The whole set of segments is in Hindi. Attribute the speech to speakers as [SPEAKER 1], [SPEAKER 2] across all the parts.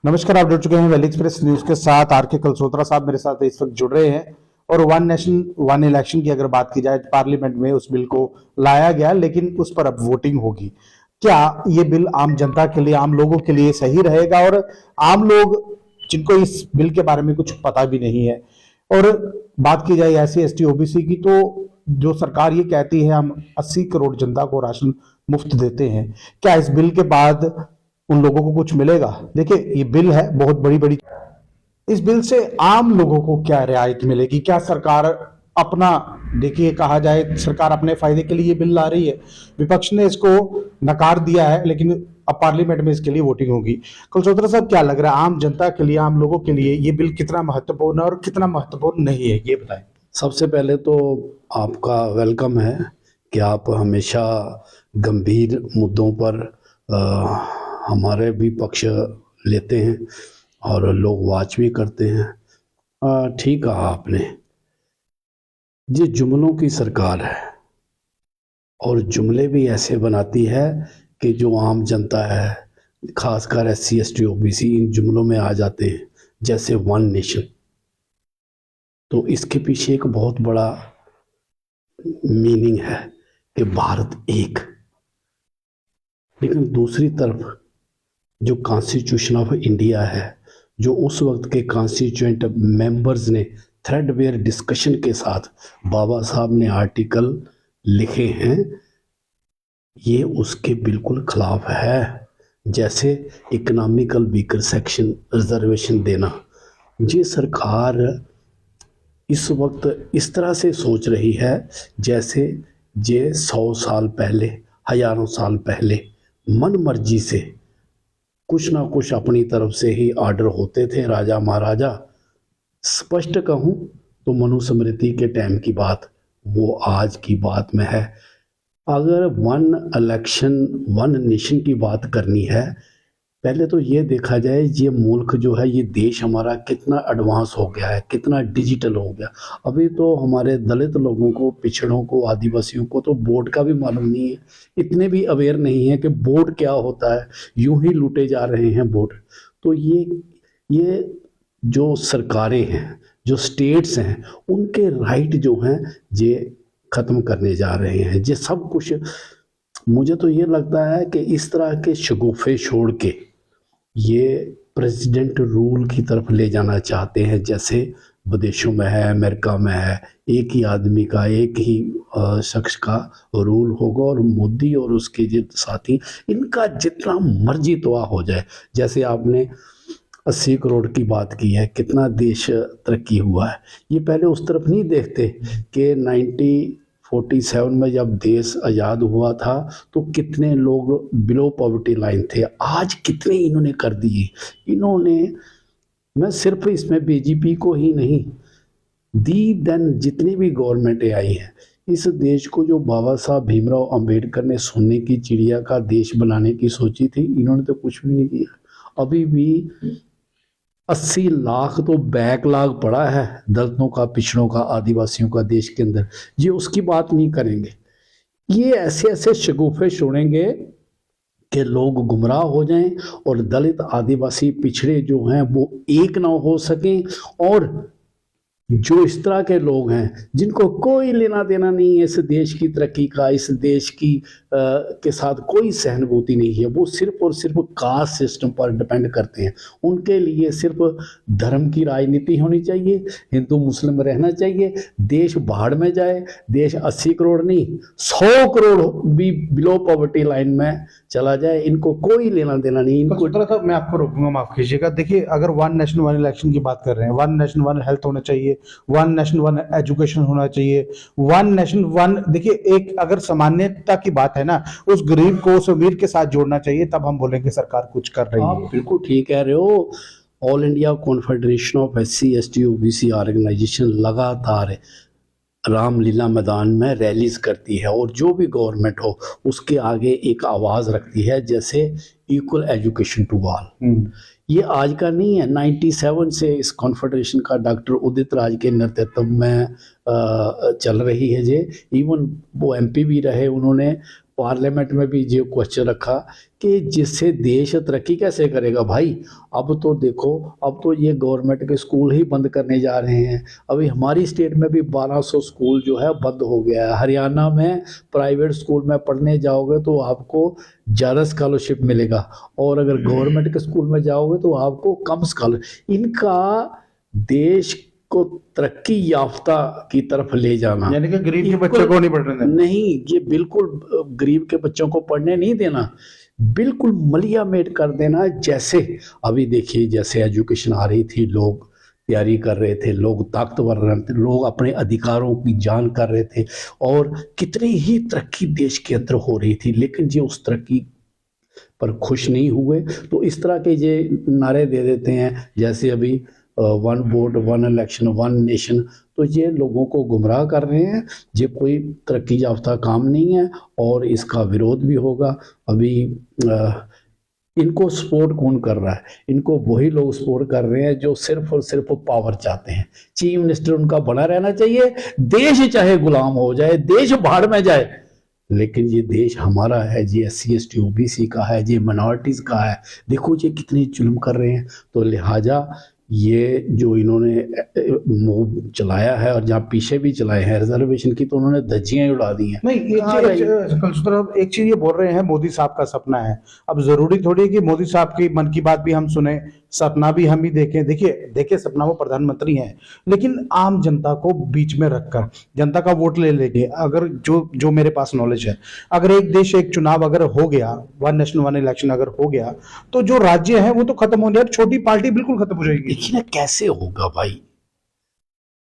[SPEAKER 1] नमस्कार, आप जुड़ चुके हैं वैली एक्सप्रेस न्यूज के साथ। आर के कलसोत्रा साहब मेरे साथ इस वक्त जुड़ रहे हैं। और वन नेशन वन इलेक्शन की अगर बात की जाए, पार्लियामेंट में उस बिल को लाया गया, लेकिन उस पर अब वोटिंग होगी। क्या ये बिल आम जनता के लिए, आम लोगों के लिए सही रहेगा? और आम लोग जिनको इस बिल के बारे में कुछ पता भी नहीं है, और बात की जाए SC ST OBC की, तो जो सरकार ये कहती है हम 80 करोड़ जनता को राशन मुफ्त देते हैं, क्या इस बिल के बाद उन लोगों को कुछ मिलेगा? देखिए, ये बिल है बहुत बड़ी बड़ी। इस बिल से आम लोगों को क्या रियायत मिलेगी? क्या सरकार अपना, देखिए कहा जाए सरकार अपने फायदे के लिए ये बिल ला रही है। विपक्ष ने इसको नकार दिया है, लेकिन अब पार्लियामेंट में इसके लिए वोटिंग होगी। कलसोत्रा साहब, क्या लग रहा है आम जनता के लिए, आम लोगों के लिए ये बिल कितना महत्वपूर्ण है और कितना महत्वपूर्ण नहीं है, ये बताएं।
[SPEAKER 2] सबसे पहले तो आपका वेलकम है कि आप हमेशा गंभीर मुद्दों पर हमारे भी पक्ष लेते हैं और लोग वाच भी करते हैं। ठीक कहा आपने। ये जुमलों की सरकार है और जुमले भी ऐसे बनाती है कि जो आम जनता है, खासकर SC ST OBC इन जुमलों में आ जाते हैं, जैसे वन नेशन। तो इसके पीछे एक बहुत बड़ा मीनिंग है कि भारत एक। लेकिन दूसरी तरफ जो कॉन्स्टिट्यूशन ऑफ इंडिया है, जो उस वक्त के कॉन्स्टिट्यूएंट मेंबर्स ने थ्रेडवेयर डिस्कशन के साथ बाबा साहब ने आर्टिकल लिखे हैं, ये उसके बिल्कुल खिलाफ है। जैसे इकोनॉमिकल वीकर सेक्शन रिजर्वेशन देना, ये सरकार इस वक्त इस तरह से सोच रही है जैसे ये 100 साल पहले, हजारों साल पहले मन मर्जी से कुछ ना कुछ अपनी तरफ से ही ऑर्डर होते थे राजा महाराजा। स्पष्ट कहूँ तो मनुस्मृति के टाइम की बात वो आज की बात में है। अगर वन इलेक्शन वन नेशन की बात करनी है, पहले तो ये देखा जाए ये मुल्क जो है, ये देश हमारा कितना एडवांस हो गया है, कितना डिजिटल हो गया। अभी तो हमारे दलित लोगों को, पिछड़ों को, आदिवासियों को तो वोट का भी मालूम नहीं है। इतने भी अवेयर नहीं है कि वोट क्या होता है, यूं ही लूटे जा रहे हैं वोट। तो ये जो सरकारें हैं, जो स्टेट्स हैं, उनके राइट जो हैं ये ख़त्म करने जा रहे हैं। ये सब कुछ मुझे तो ये लगता है कि इस तरह के शगुफे छोड़ के ये प्रेसिडेंट रूल की तरफ ले जाना चाहते हैं, जैसे विदेशों में है, अमेरिका में है, एक ही आदमी का, एक ही शख्स का रूल होगा और मोदी और उसके जो साथी, इनका जितना मर्जी तोआ हो जाए। जैसे आपने 80 करोड़ की बात की है, कितना देश तरक्की हुआ है। ये पहले उस तरफ नहीं देखते कि 1947 में जब देश आज़ाद हुआ था तो कितने लोग बिलो पॉवर्टी लाइन थे, आज कितने इन्होंने कर दिए। इन्होंने, मैं सिर्फ इसमें BJP को ही नहीं, दी देन जितनी भी गवर्नमेंटें आई हैं, इस देश को जो बाबा साहब भीमराव अंबेडकर ने सोने की चिड़िया का देश बनाने की सोची थी, इन्होंने तो कुछ भी नहीं किया। अभी भी 80 लाख तो बैकलॉग पड़ा है दलितों का, पिछड़ों का, आदिवासियों का देश के अंदर। ये उसकी बात नहीं करेंगे। ये ऐसे ऐसे शगुफे छोड़ेंगे कि लोग गुमराह हो जाएं और दलित, आदिवासी, पिछड़े जो हैं वो एक ना हो सकें। और जो इस तरह के लोग हैं जिनको कोई लेना देना नहीं है इस देश की तरक्की का, इस देश की के साथ कोई सहानुभूति नहीं है, वो सिर्फ और सिर्फ कास्ट सिस्टम पर डिपेंड करते हैं। उनके लिए सिर्फ धर्म की राजनीति होनी चाहिए, हिंदू मुस्लिम रहना चाहिए, देश बाढ़ में जाए, देश 80 करोड़ नहीं 100 करोड़ भी बिलो पॉवर्टी लाइन में चला जाए, इनको कोई लेना देना नहीं। इनको
[SPEAKER 1] साहब, मैं आपको रोकूंगा, माफ कीजिएगा। देखिए, अगर वन नेशन वन इलेक्शन की बात कर रहे हैं, वन नेशन वन हेल्थ होना चाहिए, वन नेशन वन एजुकेशन होना चाहिए, वन नेशन वन, देखिए एक अगर सामान्यता की बात है ना, उस गरीब को उस अमीर के साथ जोड़ना चाहिए, तब हम बोलेंगे सरकार कुछ कर रही है।
[SPEAKER 2] आप बिल्कुल ठीक कह रहे हो। All India confederation of SC ST OBC organisation लगातार रामलीला मैदान में रैलीज करती है और जो भी गवर्नमेंट हो उसके आगे एक आवाज़ रखती है, जैसे इक्वल एजुकेशन टू ऑल। ये आज का नहीं है, 97 से इस कॉन्फेडरेशन का डॉक्टर उदित राज के नेतृत्व में चल रही है। ये इवन वो MP भी रहे, उन्होंने पार्लियामेंट में भी ये क्वेश्चन रखा कि जिससे देश तरक्की कैसे करेगा भाई। अब तो देखो, अब तो ये गवर्नमेंट के स्कूल ही बंद करने जा रहे हैं। अभी हमारी स्टेट में भी 1200 स्कूल जो है बंद हो गया है। हरियाणा में प्राइवेट स्कूल में पढ़ने जाओगे तो आपको ज़्यादा स्कॉलरशिप मिलेगा, और अगर गवर्नमेंट के स्कूल में जाओगे तो आपको कम स्कॉलर। इनका देश को तरक्की याफ्ता की तरफ ले जाना,
[SPEAKER 1] यानी कि गरीब के बच्चों को नहीं पढ़ने देना।
[SPEAKER 2] नहीं, ये बिल्कुल गरीब के बच्चों को पढ़ने नहीं देना, बिल्कुल मलिया मेट कर देना। जैसे अभी देखिए, जैसे एजुकेशन आ रही थी, लोग तैयारी कर रहे थे, लोग ताकतवर रहे थे, लोग अपने अधिकारों की जान कर रहे थे, और कितनी ही तरक्की देश के अंदर हो रही थी। लेकिन जो उस तरक्की पर खुश नहीं हुए तो इस तरह के ये नारे दे देते हैं, जैसे अभी one vote one election one nation. तो ये लोगों को गुमराह कर रहे हैं। ये कोई तरक्की याफ्ता काम नहीं है और इसका विरोध भी होगा। अभी इनको सपोर्ट कौन कर रहा है? इनको वही लोग सपोर्ट कर रहे हैं जो सिर्फ और सिर्फ पावर चाहते हैं। चीफ मिनिस्टर उनका बना रहना चाहिए, देश चाहे गुलाम हो जाए, देश भाड़ में जाए, लेकिन ये देश हमारा है, ये SC ST OBC का है, ये माइनॉरिटीज का है। देखो ये कितनी जुल्म कर रहे हैं। तो लिहाजा ये जो इन्होंने मूव चलाया है, और जहाँ पीछे भी चलाए हैं रिजर्वेशन की, तो उन्होंने धज्जियां उड़ा दी हैं।
[SPEAKER 1] नहीं, एक चीज ये बोल रहे हैं मोदी साहब का सपना है। अब जरूरी थोड़ी है कि मोदी साहब की मन की बात भी हम सुने, सपना भी हम ही देखें। देखिए सपना वो प्रधानमंत्री हैं, लेकिन आम जनता को बीच में रखकर जनता का वोट ले लेंगे। अगर जो मेरे पास नॉलेज है, अगर एक देश एक चुनाव अगर हो गया, वन नेशन वन इलेक्शन अगर हो गया, तो जो राज्य है वो तो खत्म हो जाए, छोटी पार्टी बिल्कुल खत्म हो जाएगी।
[SPEAKER 2] देखिए ना कैसे होगा भाई।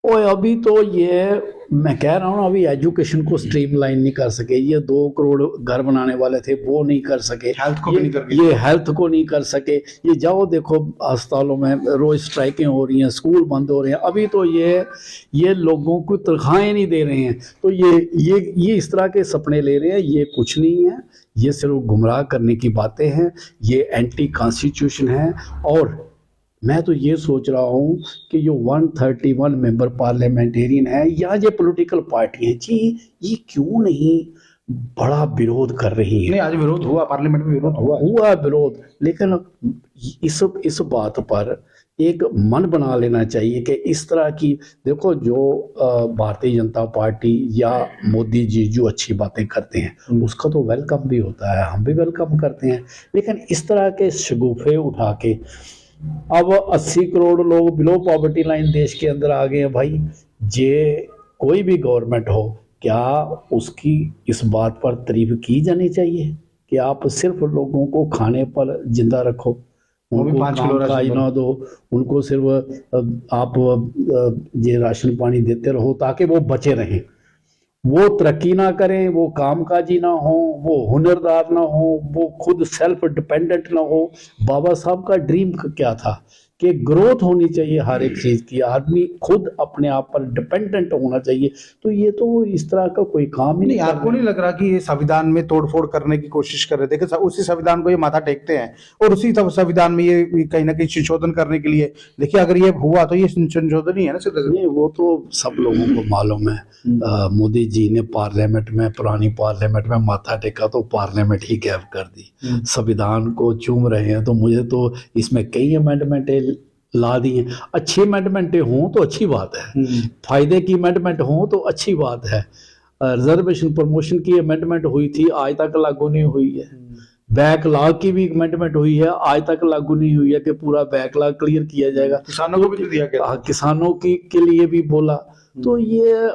[SPEAKER 2] और अभी तो ये मैं कह रहा हूँ, अभी एजुकेशन को स्ट्रीमलाइन नहीं कर सके। ये 2 करोड़ घर बनाने वाले थे, वो नहीं कर सके।
[SPEAKER 1] हेल्थ को भी नहीं कर
[SPEAKER 2] ये हेल्थ को नहीं कर सके। ये जाओ देखो अस्पतालों में रोज स्ट्राइकें हो रही हैं, स्कूल बंद हो रहे हैं। अभी तो ये लोगों को तनख्वाहें नहीं दे रहे हैं। तो ये इस तरह के सपने ले रहे हैं। ये कुछ नहीं है, ये सिर्फ गुमराह करने की बातें हैं। ये एंटी कॉन्स्टिट्यूशन है। और मैं तो ये सोच रहा हूँ कि जो 131 मेंबर पार्लियामेंटेरियन है या ये पॉलिटिकल पार्टी है जी, ये क्यों नहीं बड़ा विरोध कर रही है?
[SPEAKER 1] नहीं, आज विरोध हुआ, पार्लियामेंट में विरोध
[SPEAKER 2] हुआ विरोध। लेकिन इस बात पर एक मन बना लेना चाहिए कि इस तरह की, देखो जो भारतीय जनता पार्टी या मोदी जी जो अच्छी बातें करते हैं उसका तो वेलकम भी होता है, हम भी वेलकम करते हैं। लेकिन इस तरह के शगुफे उठा के अब 80 करोड़ लोग बिलो पॉवर्टी लाइन देश के अंदर आ गए हैं भाई। जे कोई भी गवर्नमेंट हो, क्या उसकी इस बात पर तारीफ की जानी चाहिए कि आप सिर्फ लोगों को खाने पर जिंदा रखो, उनको काम काज ना दो, उनको सिर्फ आप ये राशन पानी देते रहो ताकि वो बचे रहें, वो तरक्की ना करें, वो कामकाजी ना हो, वो हुनरदार ना हो, वो खुद सेल्फ डिपेंडेंट ना हो। बाबा साहब का ड्रीम क्या था कि ग्रोथ होनी चाहिए हर एक चीज़ की, आदमी खुद अपने आप पर डिपेंडेंट होना चाहिए। तो ये तो इस तरह का कोई काम ही नहीं।
[SPEAKER 1] आपको नहीं लग रहा कि ये संविधान में तोड़फोड़ करने की कोशिश कर रहे थे? देखिए उसी संविधान को ये माथा टेकते हैं और उसी संविधान में ये कहीं ना कहीं संशोधन करने के लिए, देखिए अगर ये हुआ तो ये संशोधन ही है ना सिर्फ।
[SPEAKER 2] नहीं, वो तो सब लोगों को मालूम है। मोदी जी ने पार्लियामेंट में, पुरानी पार्लियामेंट में माथा टेका तो पार्लियामेंट ही गैप कर दी। संविधान को चूम रहे हैं। तो मुझे तो इसमें कई अमेंडमेंटें ला दी हैं। अच्छी अमेंडमेंटें हों तो अच्छी बात है, फायदे की अमेंडमेंट हों तो अच्छी बात है। रिजर्वेशन प्रमोशन की अमेंडमेंट हुई थी, आज तक लागू नहीं हुई है। बैकलॉग की भी अमेंडमेंट हुई है, आज तक लागू नहीं हुई है कि पूरा बैकलॉग क्लियर किया जाएगा।
[SPEAKER 1] किसानों को भी दिया गया,
[SPEAKER 2] किसानों के लिए भी बोला। तो ये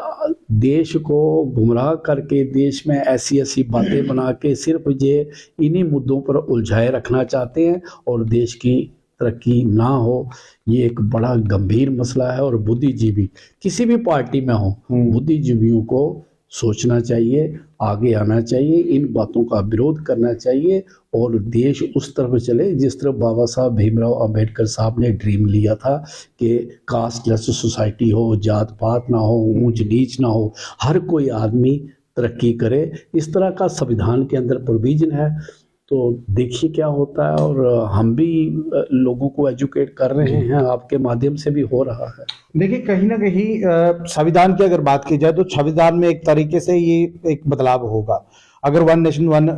[SPEAKER 2] देश को गुमराह करके, देश में ऐसी ऐसी बातें बना के सिर्फ ये इन्हीं मुद्दों पर उलझाए रखना चाहते हैं और देश की तरक्की ना हो। ये एक बड़ा गंभीर मसला है। और बुद्धिजीवी किसी भी पार्टी में हो, बुद्धिजीवियों को सोचना चाहिए, आगे आना चाहिए, इन बातों का विरोध करना चाहिए और देश उस तरफ चले जिस तरफ बाबा साहब भीमराव अंबेडकर साहब ने ड्रीम लिया था कि कास्टलेस सोसाइटी हो, जात पात ना हो, ऊंच नीच ना हो, हर कोई आदमी तरक्की करे। इस तरह का संविधान के अंदर प्रोविजन है। तो देखिए क्या होता है। और हम भी लोगों को एजुकेट कर रहे हैं, आपके माध्यम से भी हो रहा है।
[SPEAKER 1] देखिए कहीं ना कहीं संविधान की अगर बात की जाए तो संविधान में एक तरीके से ये एक बदलाव होगा अगर वन नेशन वन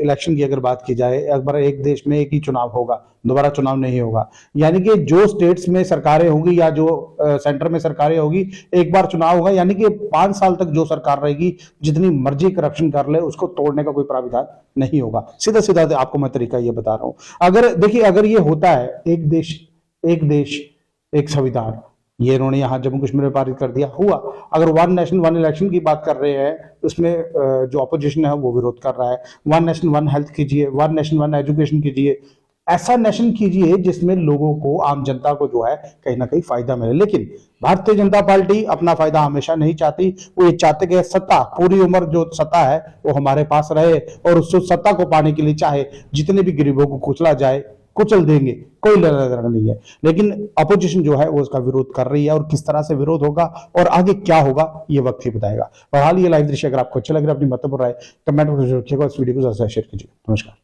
[SPEAKER 1] इलेक्शन की अगर बात की जाए, अगर एक देश में एक ही चुनाव होगा, दोबारा चुनाव नहीं होगा, यानी कि जो स्टेट्स में सरकारें होंगी या जो सेंटर में सरकारें होगी, एक बार चुनाव होगा, यानी कि 5 साल तक जो सरकार रहेगी जितनी मर्जी करप्शन कर ले उसको तोड़ने का कोई प्राविधान नहीं होगा। सीधा सीधा आपको मैं तरीका ये बता रहा हूं। अगर देखिए, अगर ये होता है एक देश एक संविधान, ये इन्होंने यहाँ जम्मू कश्मीर में पारित कर दिया, हुआ। अगर वन नेशन वन इलेक्शन की बात कर रहे हैं, उसमें जो अपोजिशन है वो विरोध कर रहा है। वन नेशन वन हेल्थ कीजिए, वन नेशन वन एजुकेशन कीजिए, ऐसा नेशन कीजिए जिसमें लोगों को, आम जनता को जो है कहीं ना कहीं फायदा मिले। लेकिन भारतीय जनता पार्टी अपना फायदा हमेशा नहीं चाहती, वो ये चाहते कि सत्ता, पूरी उम्र जो सत्ता है वो हमारे पास रहे, और उस सत्ता को पाने के लिए चाहे जितने भी गरीबों को कुचला जाए, कुचल देंगे, कोई लड़ाई नहीं है। लेकिन अपोजिशन जो है वो उसका विरोध कर रही है, और किस तरह से विरोध होगा और आगे क्या होगा ये वक्त ही बताएगा। बहरहाल ये लाइव दृश्य अगर आपको अच्छा लग रहा है, अपनी महत्वपूर्ण राय कमेंट में रखिएगा, इस वीडियो को ज्यादा शेयर कीजिए। नमस्कार।